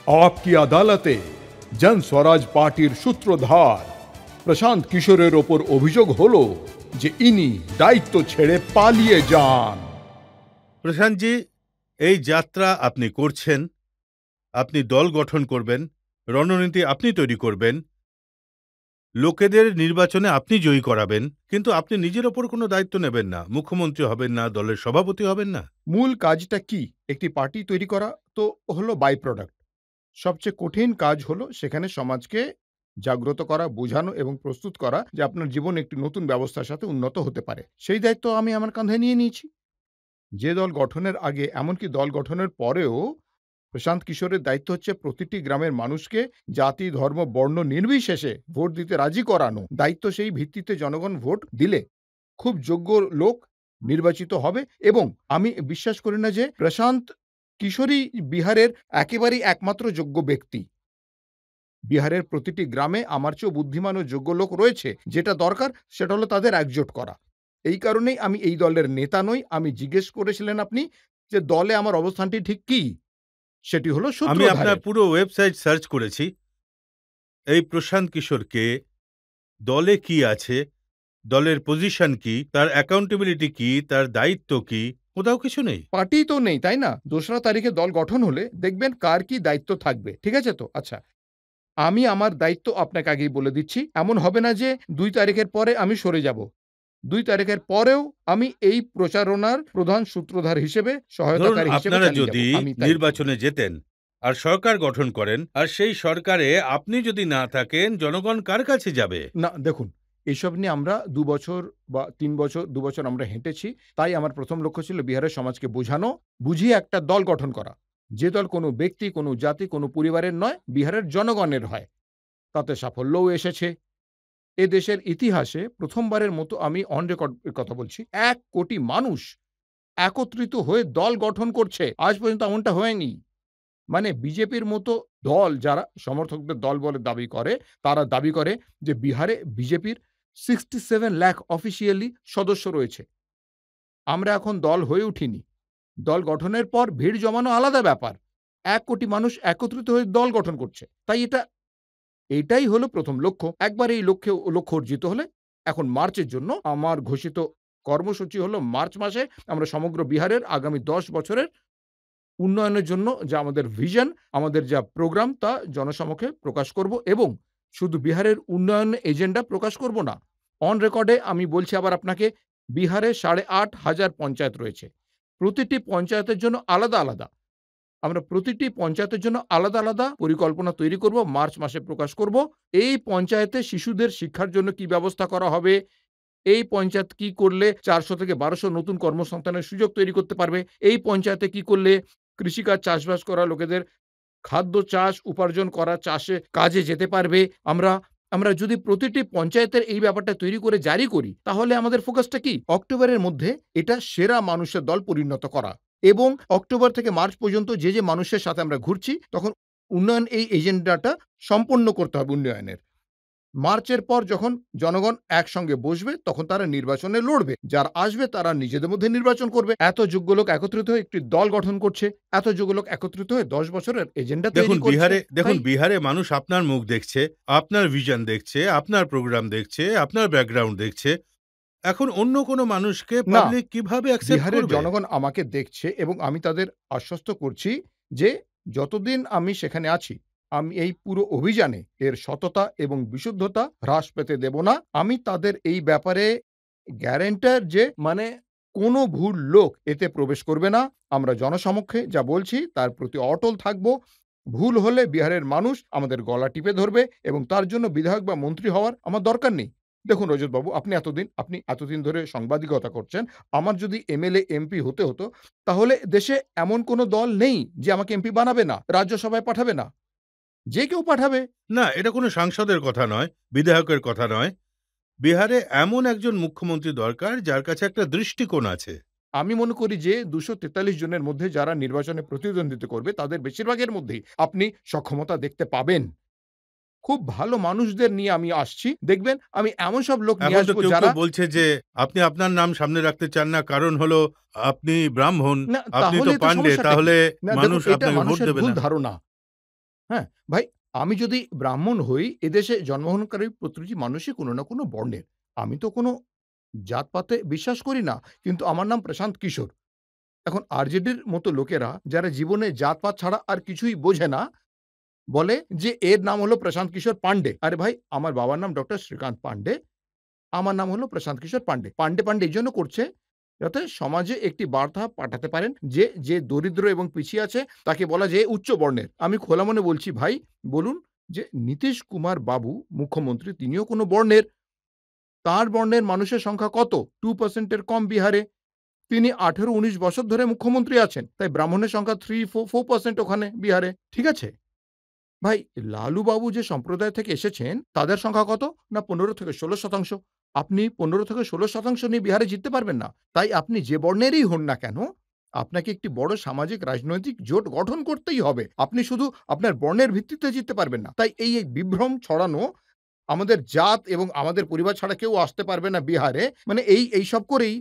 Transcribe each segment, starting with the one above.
आपकी আদালতে জন স্বরাজ পার্টির সূত্রধার প্রশান্ত কিশোরের ওপর অভিযোগ হলো যে ইনি দায়িত্ব ছেড়ে পালিয়ে যান। প্রশান্তজি, এই যাত্রা আপনি করছেন, আপনি দল গঠন করবেন, রণনীতি আপনি তৈরি করবেন, লোকেদের নির্বাচনে আপনি জয়ী করাবেন, কিন্তু আপনি নিজের ওপর কোনো দায়িত্ব নেবেন না, মুখ্যমন্ত্রী হবেন না, দলের সভাপতি হবেন না। মূল কাজটা কি? একটি পার্টি তৈরি করা তো হলো বাই প্রোডাক্ট। সবচেয়ে কঠিন কাজ হলো সেখানে সমাজকে জাগ্রত করা, বোঝানো এবং প্রস্তুত করা যে আপনার জীবন একটি নতুন ব্যবস্থার সাথে উন্নত হতে পারে। সেই দায়িত্ব আমি আমার কাঁধে নিয়ে নিয়েছি। যে দল গঠনের আগে, এমনকি দল গঠনের পরেও প্রশান্ত কিশোরের দায়িত্ব হচ্ছে প্রতিটি গ্রামের মানুষকে জাতি, ধর্ম, বর্ণ নির্বিশেষে ভোট দিতে রাজি করানো। দায়িত্ব সেই ভিত্তিতে জনগণ ভোট দিলে খুব যোগ্য লোক নির্বাচিত হবে এবং আমি বিশ্বাস করি না যে প্রশান্ত কিশোরই বিহারের একেবারেই একমাত্র যোগ্য ব্যক্তি। বিহারের প্রতিটি গ্রামে আমার চেয়েও বুদ্ধিমান ও যোগ্য লোক রয়েছে। যেটা দরকার সেটা হলো তাদের একজোট করা। এই কারণেই আমি এই দলের নেতা নই। আমি জিজ্ঞেস করেছিলেন আপনি যে দলে আমার অবস্থানটি ঠিক কি? সেটি হলো আমি আপনার সূত্রধারের। পুরো ওয়েবসাইট সার্চ করেছি। এই প্রশান্ত কিশোরকে দলে কি আছে, দলের পজিশন কি, তার অ্যাকাউন্টেবিলিটি কি, তার দায়িত্ব কি, কোথাও কিছু নেই। পার্টি তো নেই, তাই না? ২রা তারিখে দল গঠন হলে দেখবেন কার কি দায়িত্ব থাকবে। ঠিক আছে তো? আচ্ছা। আমি আমার দায়িত্ব আপনাকে আগেই বলে দিচ্ছি। এমন হবে না যে ২ তারিখের পরে আমি সরে যাব। ২ তারিখের পরেও আমি এই প্রচারণার প্রধান সূত্রধার হিসেবে, ধরুন সহায়তাকারী হিসেবে আপনারা চালিয়ে যাব। যদি আমি তাই করব। নির্বাচনে জেতেন আর সরকার গঠন করেন, আর সেই সরকারে আপনি যদি না থাকেন, জনগণ কার কাছে যাবে? না, দেখুন, এসব নিয়ে আমরা ২ বছর বা ৩ বছর, ২ বছর আমরা হেঁটেছি। তাই আমার ১ম লক্ষ্য ছিল বিহারের সমাজকে বোঝানো, বুঝিয়ে একটা দল গঠন করা। যে দল কোনো ব্যক্তি, কোনো জাতি, কোনো পরিবারের নয়, বিহারের জনগণের হয়। তাতে সাফল্যও এসেছে। এ দেশের ইতিহাসে ১ম বারের মতো আমি অন রেকর্ড এর কথা বলছি, ১ কোটি মানুষ একত্রিত হয়ে দল গঠন করছে। আজ পর্যন্ত এমনটা হয়নি। মানে বিজেপির মতো দল যারা সমর্থকদের দল বলে দাবি করে, তারা দাবি করে যে বিহারে বিজেপির 67 লাখ অফিসিয়ালি সদস্য রয়েছে। আমরা এখন দল হয়ে উঠিনি। দল গঠনের পর ভিড় জমানো আলাদা ব্যাপার। ১ কোটি মানুষ একত্রিত হয়ে দল গঠন করছে। তাই এটাই হলো ১ম লক্ষ্য। একবার এই লক্ষ্য অর্জিত হলে এখন মার্চের জন্য আমার ঘোষিত কর্মসূচি হলো মার্চ মাসে আমরা সমগ্র বিহারের আগামী ১০ বছরের উন্নয়নের জন্য যা আমাদের ভিশন, আমাদের যা প্রোগ্রাম তা জনসমক্ষে প্রকাশ করব এবং শুধু বিহারের উন্নয়ন এজেন্ডা প্রকাশ করব না। অন রেকর্ডে আমি বলছি আবার আপনাকে, বিহারে ৮,৫০০ পঞ্চায়েত রয়েছে। প্রতিটি পঞ্চায়েতের জন্য আলাদা, আলাদা আমরা প্রতিটি পঞ্চায়েতের জন্য আলাদা, আলাদা পরিকল্পনা তৈরি করব, মার্চ মাসে প্রকাশ করব। এই পঞ্চায়েতে শিশুদের শিক্ষার জন্য কি ব্যবস্থা করা হবে, এই পঞ্চায়েত কি করলে ৪০০ থেকে ১২০০ নতুন কর্মসংস্থানের সুযোগ তৈরি করতে পারবে, এই পঞ্চায়েতে কি করলে কৃষিকাজ, চাষবাস করা লোকেদের খাদ্য চাষ, উপার্জন করা চাষে কাজে যেতে পারবে। আমরা আমরা যদি প্রতিটি পঞ্চায়েতের এই ব্যাপারটা তৈরি করে জারি করি, তাহলে আমাদের ফোকাসটা কি? অক্টোবরের মধ্যে এটা সেরা মানুষের দল পরিণত করা এবং অক্টোবর থেকে মার্চ পর্যন্ত যে মানুষের সাথে আমরা ঘুরছি, তখন উন্নয়ন এই এজেন্ডাটা সম্পন্ন করতে হবে উন্নয়নের। মার্চের পর যখন জনগণ একসঙ্গে বসবে, তখন তারা নির্বাচনে লড়বে। যারা আসবে তারা নিজেদের মধ্যে নির্বাচন করবে। এত যোগ্য লোক একত্রিত হয়ে একটি দল গঠন করছে। এত যোগ্য লোক একত্রিত হয়ে ১০ বছরের এজেন্ডা তৈরি করছে। দেখুন তাই বিহারে মানুষ আপনার মুখ দেখছে, আপনার ভিশন দেখছে, আপনার প্রোগ্রাম দেখছে, আপনার ব্যাকগ্রাউন্ড দেখছে। এখন অন্য কোনো মানুষকে না, পাবলিক কিভাবে অ্যাকসেপ্ট বিহারের করবে? জনগণ আমাকে দেখছে এবং আমি তাদের আশ্বস্ত করছি যে যতদিন আমি সেখানে আছি, আমি এই পুরো অভিযানে এর সততা এবং বিশুদ্ধতা হ্রাস পেতে দেব না। আমি তাদের এই ব্যাপারে গ্যারান্টার যে মানে কোনো ভুল লোক এতে প্রবেশ করবে না। আমরা জনসমক্ষে যা বলছি তার প্রতি অটল থাকব। ভুল হলে বিহারের মানুষ আমাদের গলা টিপে ধরবে এবং তার জন্য বিধায়ক বা মন্ত্রী হওয়ার আমার দরকার নেই। দেখুন রজতবাবু, আপনি এতদিন ধরে সাংবাদিকতা করছেন। আমার যদি এমএলএ, এমপি হতে হতো, তাহলে দেশে এমন কোনো দল নেই যে আমাকে এমপি বানাবে না, রাজ্যসভায় পাঠাবে না। যে কেউ পাঠাবে। না, এটা কোনো সাংসদের কথা নয়, বিধায়কের কথা নয়। বিহারে এমন একজন মুখ্যমন্ত্রী দরকার যার কাছে একটা দৃষ্টিকোণ আছে। আমি মনে করি যে ২৪৩ জনের মধ্যে যারা নির্বাচনে প্রতিদ্বন্দ্বিতা করবে, তাদের বেশিরভাগের মধ্যেই আপনি সক্ষমতা দেখতে পাবেন। খুব ভালো মানুষদের নিয়ে আমি আসছি। দেখবেন আমি এমন সব লোক নিয়ে এখন তো আসবো কেউ যারা কেউ বলছে যে আপনি আপনার নাম সামনে রাখতে চান না, কারণ হলো আপনি ব্রাহ্মণ, না, আপনি তো তাহলে তো পান্ডে, সমস্যাটা কি? তাহলে না, দেখুন, মানুষ এটা আপনাকে ভোট মানুষের দেবে ভুল না। ধারণা। হ্যাঁ? ভাই আমি যদি ব্রাহ্মণ হই, এদেশে জন্মগ্রহণকারী প্রতিটি মানুষই কোনো না কোনো বর্ণের। আমি তো কোনো জাতপাতে বিশ্বাস করি না। কিন্তু আমার নাম প্রশান্ত কিশোর। এখন আরজেডির মতো লোকেরা যারা জীবনে জাতপাত ছাড়া আর কিছুই বোঝে না, বলে যে এর নাম হলো প্রশান্ত কিশোর পান্ডে। আরে ভাই আমার বাবার নাম ডক্টর শ্রীকান্ত পান্ডে। আমার নাম হলো প্রশান্ত কিশোর পান্ডে। পান্ডে, পান্ডে এইজন্য করছে যাতে সমাজে একটি বার্তা পাঠাতে পারেন যে দরিদ্র এবং পিছিয়ে আছে তাকে বলা যায় উচ্চ বর্ণের। আমি খোলা মনে বলছি ভাই বলুন যে নীতিশ কুমার বাবু মুখ্যমন্ত্রী তিনিও কোনো বর্ণের। তার বর্ণের মানুষের সংখ্যা কত? 2% এর কম বিহারে। তিনি ১৮-১৯ বছর ধরে মুখ্যমন্ত্রী আছেন। তাই ব্রাহ্মণের সংখ্যা 3-4% ওখানে বিহারে। ঠিক আছে? ভাই লালু বাবু যে সম্প্রদায় থেকে এসেছেন তাদের সংখ্যা কত? না ১৫-১৬%। আপনি ১৫-১৬% নিয়ে বিহারে জিততে পারবেন না। তাই আপনি যে বর্ণেরই হন না কেন, আপনাকে একটি বড় সামাজিক রাজনৈতিক জোট গঠন করতেই হবে। আপনি শুধু আপনার বর্ণের ভিত্তিতে জিততে পারবেন না। তাই এই বিভ্রম ছড়ানো আমাদের জাত এবং আমাদের পরিবার ছাড়া কেউ আসতে পারবে না বিহারে। মানে এইসব করেই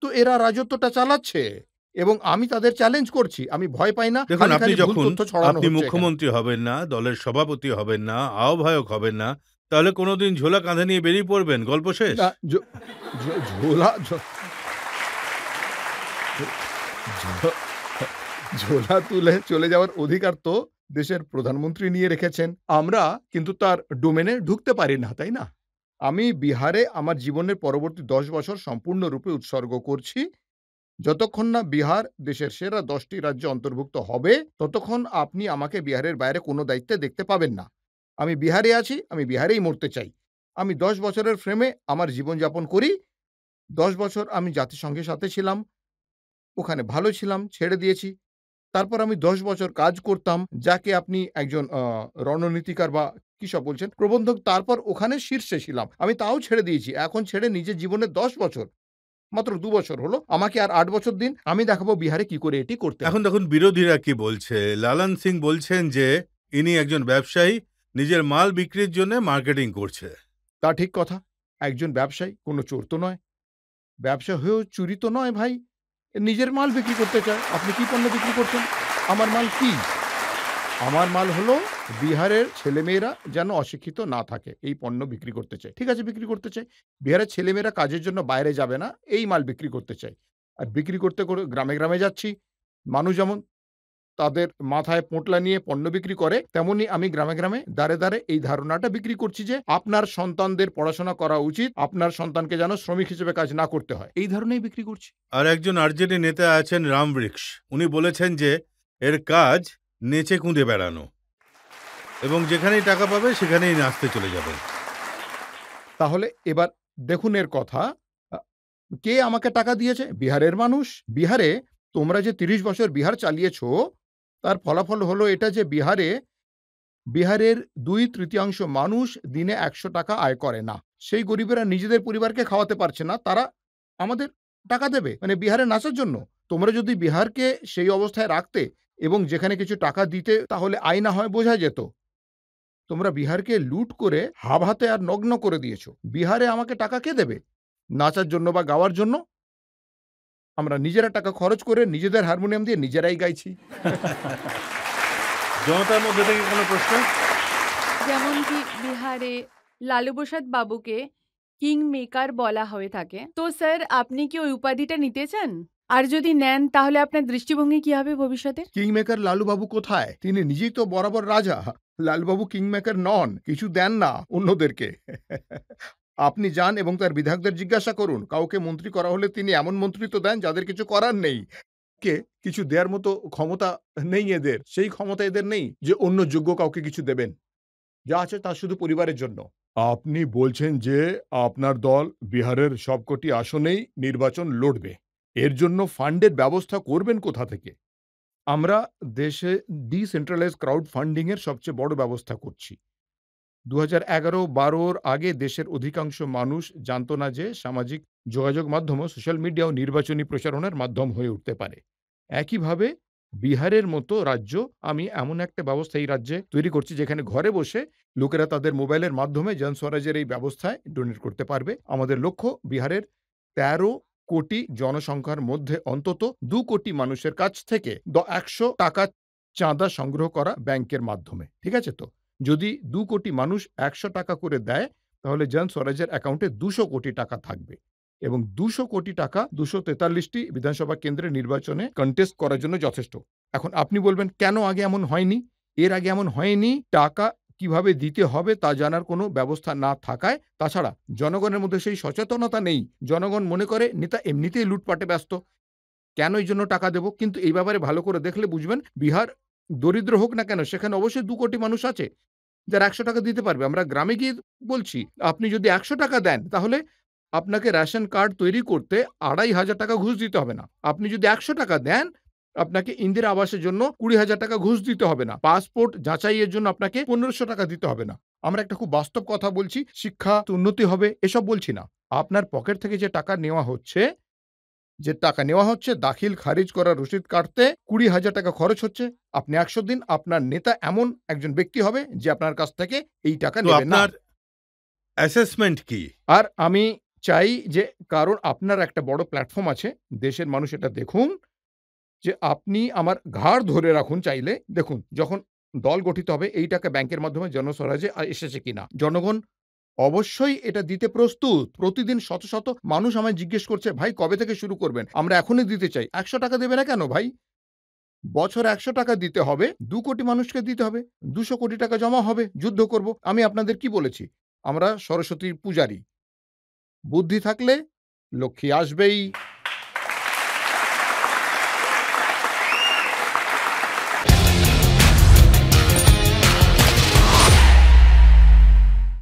তো এরা রাজত্বটা চালাচ্ছে এবং আমি তাদের চ্যালেঞ্জ করছি। আমি ভয় পাই না। দেখুন, খালি, আপনি খালি ভুল যখন তথ্য ছড়ানো আপনি হচ্ছে এখানে। মুখ্যমন্ত্রী হবেন না, দলের সভাপতি হবেন না, আহ্বায়ক হবেন না, তাহলে কোনোদিন ঝোলা কাঁধে নিয়ে বেরিয়ে পড়বেন, গল্প শেষ। না ঝো ঝো ঝোলা ঝো ঝো ঝোলা তুলে চলে যাওয়ার অধিকার তো দেশের প্রধানমন্ত্রী নিয়ে রেখেছেন। আমরা কিন্তু তার ডোমেনে ঢুকতে পারি না, তাই না? আমি বিহারে আমার জীবনের পরবর্তী ১০ বছর সম্পূর্ণরূপে উৎসর্গ করছি। যতক্ষণ না বিহার দেশের সেরা ১০ টি রাজ্যে অন্তর্ভুক্ত হবে, ততক্ষণ আপনি আমাকে বিহারের বাইরে কোনো দায়িত্বে দেখতে পাবেন না। আমি বিহারে আছি, আমি বিহারেই মরতে চাই। আমি ১০ বছরের ফ্রেমে আমার জীবনযাপন করি। ১০ বছর আমি জাতিসংঘের সাথে ছিলাম। ওখানে ভালো ছিলাম, ছেড়ে দিয়েছি। তারপর আমি ১০ বছর কাজ করতাম, যাকে আপনি একজন রণনীতিকার বা কি সব বলছেন, প্রবন্ধক, তারপর ওখানে শীর্ষে ছিলাম। আমি তাও ছেড়ে দিয়েছি। এখন ছেড়ে নিজের জীবনের ১০ বছর, মাত্র ২ বছর হলো। আমাকে আর ৮ বছর দিন। আমি দেখাবো বিহারে কি করে এটি করতে এখন হয়। দেখুন বিরোধীরা কি বলছে। লালন সিং বলছেন যে ইনি একজন ব্যবসায়ী, নিজের মাল বিক্রির জন্য মার্কেটিং করছে। তা ঠিক কথা। একজন ব্যবসায়ী, কোনো চোর তো নয়। ব্যবসা হয়েও চুরি তো নয় ভাই। নিজের মাল বিক্রি করতে চায়। আপনি কি পণ্য বিক্রি করছেন? আমার মাল কি? আমার মাল হলো বিহারের ছেলেমেয়েরা যেন অশিক্ষিত না থাকে। এই পণ্য বিক্রি করতে চাই। ঠিক আছে বিক্রি করতে চাই। বিহারের ছেলেমেয়েরা কাজের জন্য বাইরে যাবে না, এই মাল বিক্রি করতে চাই। আর বিক্রি করতে করে গ্রামে, গ্রামে যাচ্ছি। মানুষ যেমন তাদের মাথায় পোঁটলা নিয়ে পণ্য বিক্রি করে, তেমনি আমি গ্রামে, গ্রামে দ্বারে, দ্বারে এই ধারণাটা বিক্রি করছি যে আপনার সন্তানদের পড়াশোনা করা উচিত। আপনার সন্তানকে যেন শ্রমিক হিসেবে কাজ না করতে হয়। এই ধারণাই বিক্রি করছি। আর একজন আরজেডি নেতা আছেন রামবৃক্ষ। উনি বলেছেন যে এর কাজ নেচে কুঁদে বেড়ানো এবং যেখানেই টাকা পাবে সেখানেই নাচতে চলে যাবেন। তাহলে এবার দেখুন এর কথা। আ কে আমাকে টাকা দিয়েছে? বিহারের মানুষ। বিহারে তোমরা যে ৩০ বছর বিহার চালিয়েছ, তার ফলাফল হলো এটা যে বিহারের ২/৩ মানুষ দিনে ৳১০০ আয় করে না। সেই গরিবেরা নিজেদের পরিবারকে খাওয়াতে পারছে না। তারা আমাদের টাকা দেবে? মানে বিহারে নাচার জন্য? তোমরা যদি বিহারকে সেই অবস্থায় রাখতে এবং যেখানে কিছু টাকা দিতে, তাহলে আয় না হয় বোঝা যেত। তোমরা বিহারকে লুট করে হাতে আর নগ্ন করে দিয়েছ। বিহারে আমাকে টাকা কে দেবে? নাচার জন্য বা গাওয়ার জন্য? আমরা নিজেরা টাকা খরচ করে নিজেদের হারমোনিয়াম দিয়ে নিজেরাই গাইছি। জনতার মধ্যে থেকে কোনো প্রশ্ন? যেমন কি বিহারে লালু প্রসাদ বাবুকে কিং মেকার বলা হয়ে থাকে, তো স্যার আপনি কি ওই উপাধিটা নিতে চান? আর যদি নেন তাহলে আপনার দৃষ্টিভঙ্গি কি হবে ভবিষ্যতের? কিংমেকার লালুবাবু কোথায়? তিনি নিজেই তো বরাবর রাজা। লালুবাবু কিংমেকার নন। কিছু দেন না অন্যদেরকে। আপনি যান এবং তার বিধায়কদের জিজ্ঞাসা করুন। কাউকে মন্ত্রী করা হলে তিনি এমন মন্ত্রিত্ব দেন যাদের কিছু করার নেই। কিছু দেয়ার মতো ক্ষমতা নেই এদের। সেই ক্ষমতা এদের নেই যে অন্য যোগ্য কাউকে কিছু দেবেন। যা আছে তা শুধু পরিবারের জন্য। আপনি বলছেন যে আপনার দল বিহারের সবকটি আসনেই নির্বাচন লড়বে। এর জন্য ফান্ডের ব্যবস্থা করবেন কোথা থেকে? আমরা দেশে ডিসেন্ট্রালাইজ ক্রাউড ফান্ডিং এর সবচেয়ে বড় ব্যবস্থা করছি। ২০১১-১২ র আগে দেশের অধিকাংশ মানুষ জানত না যে সামাজিক যোগাযোগ মাধ্যম ও সোশ্যাল মিডিয়াও নির্বাচনী প্রচারণার মাধ্যম হয়ে উঠতে পারে। একইভাবে বিহারের মতো রাজ্য আমি এমন একটা ব্যবস্থা এই রাজ্যে তৈরি করছি যেখানে ঘরে বসে লোকেরা তাদের মোবাইলের মাধ্যমে জনস্বরাজের এই ব্যবস্থায় ডোনেট করতে পারবে। আমাদের লক্ষ্য বিহারের ১৩ কোটি জনসংখ্যার মধ্যে অন্তত ২ কোটি মানুষের কাছ থেকে ৳১০০ চাঁদা সংগ্রহ করা ব্যাংকের মাধ্যমে। ঠিক আছে তো? যদি ২ কোটি মানুষ ১০০ টাকা করে দেয়, তাহলে জন স্বরাজের অ্যাকাউন্টে ২০০ কোটি টাকা থাকবে এবং ২০০ কোটি টাকা ২৪৩টি বিধানসভা কেন্দ্রের নির্বাচনে কনটেস্ট করার জন্য যথেষ্ট। এখন আপনি বলবেন, "কেন আগে এমন হয়নি?" এর আগে এমন হয়নি, টাকা কিভাবে দিতে হবে তা জানার কোনো ব্যবস্থা না থাকায়। তাছাড়া জনগণের মধ্যে সেই সচেতনতা নেই। জনগণ মনে করে নেতা এমনিতেই লুটপাটে ব্যস্ত। কেন এইজন্য টাকা দেব? কিন্তু এই ব্যাপারে ভালো করে দেখলে বুঝবেন, বিহার দরিদ্র হোক না কেন, সেখানে অবশ্যই ২ কোটি মানুষ আছে, যারা ৳১০০ দিতে পারবে। আমরা গ্রামে গিয়ে বলছি, আপনি যদি ৳১০০ দেন, তাহলে আপনাকে রেশন কার্ড তৈরি করতে ৳২৫০০ ঘুষ দিতে হবে না। আপনি যদি ৳১০০ দেন, আপনাকে ইন্দিরা আবাসের জন্য ৳২০,০০০ ঘুষ দিতে হবে না। পাসপোর্ট যাচাইয়ের জন্য আপনাকে ৳১৫০০ দিতে হবে না। আমরা একটা খুব বাস্তব কথা বলছি, শিক্ষা উন্নতি হবে, এসব বলছি না। আপনার পকেট থেকে যে টাকা নেওয়া হচ্ছে, দাখিল খারিজ করার রসিদ কাটতে ৳২০,০০০ খরচ হচ্ছে। আপনি ১০০ দিন, আপনার নেতা এমন একজন ব্যক্তি হবে যে আপনার কাছ থেকে এই টাকা তো নেবে না। আপনার অ্যাসেসমেন্ট কি? আর আমি চাই যে, কারণ আপনার একটা বড় প্ল্যাটফর্ম আছে, দেশের মানুষ এটা দেখুন, যে আপনি আমার ঘাড় ধরে রাখুন চাইলে। দেখুন, যখন দল গঠিত হবে, এই টাকা ব্যাংকের মাধ্যমে জনস্বরাজে এসেছে কিনা। জনগণ অবশ্যই এটা দিতে প্রস্তুত। প্রতিদিন শত, শত মানুষ আমায় জিজ্ঞেস করছে, "ভাই কবে থেকে শুরু করবেন? আমরা এখনই দিতে চাই।" ৳১০০ দেবে না কেন ভাই? বছরে ৳১০০ দিতে হবে, ২ কোটি মানুষকে দিতে হবে। ৳২০০ কোটি জমা হবে, যুদ্ধ করব। আমি আপনাদের কি বলেছি? আমরা সরস্বতীর পূজারী। বুদ্ধি থাকলে লক্ষ্মী আসবেই।